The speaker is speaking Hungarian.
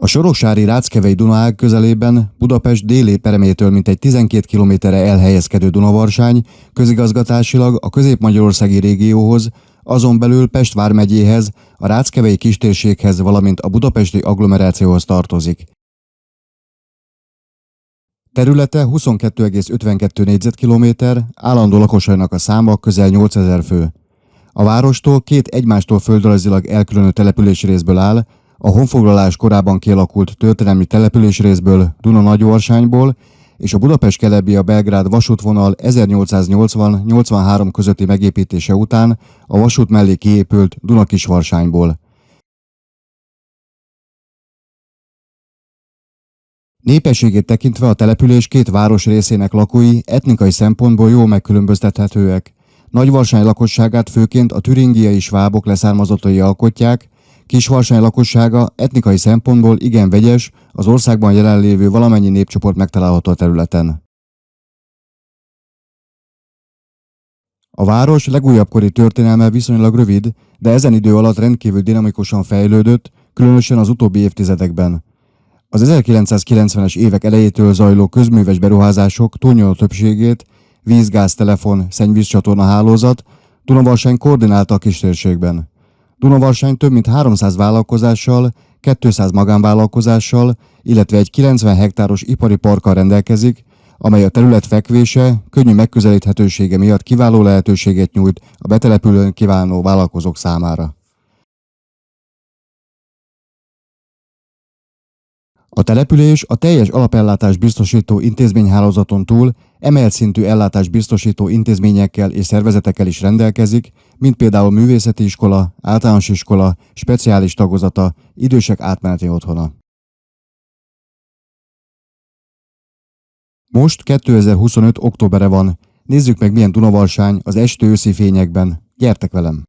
A soroksári Ráckevei Dunaág közelében, Budapest déli peremétől mintegy 12 kilométerre elhelyezkedő Dunavarsány közigazgatásilag a közép-magyarországi régióhoz, azon belül Pest vármegyéhez, a Ráckevei kistérséghez, valamint a budapesti agglomerációhoz tartozik. Területe 22,52 négyzetkilométer, állandó lakosainak a száma közel 8000 fő. A várostól két egymástól földrajzilag elkülönő településrészből áll, a honfoglalás korában kialakult történelmi településrészből, Duna-Nagyvarsányból, és a Budapest-Kelebia-Belgrád vasútvonal 1880-83 közötti megépítése után a vasút mellé kiépült Duna-Kisvarsányból. Népességét tekintve a település két városrészének lakói etnikai szempontból jól megkülönböztethetőek. Nagyvarsány lakosságát főként a türingiai svábok leszármazottai alkotják, Kisvarsány lakossága etnikai szempontból igen vegyes, az országban jelenlévő valamennyi népcsoport megtalálható a területen. A város legújabbkori történelme viszonylag rövid, de ezen idő alatt rendkívül dinamikusan fejlődött, különösen az utóbbi évtizedekben. Az 1990-es évek elejétől zajló közműves beruházások túlnyomó többségét víz, gáz, telefon, szennyvízcsatorna hálózat Dunavarsány koordinálta a kistérségben. Dunavarsány több mint 300 vállalkozással, 200 magánvállalkozással, illetve egy 90 hektáros ipari parkkal rendelkezik, amely a terület fekvése, könnyű megközelíthetősége miatt kiváló lehetőséget nyújt a betelepülőn kívánó vállalkozók számára. A település a teljes alapellátást biztosító intézményhálózaton túl emelt szintű ellátást biztosító intézményekkel és szervezetekkel is rendelkezik, mint például művészeti iskola, általános iskola, speciális tagozata, idősek átmeneti otthona. Most 2025. októbere van. Nézzük meg, milyen Dunavarsány az esti őszi fényekben. Gyertek velem!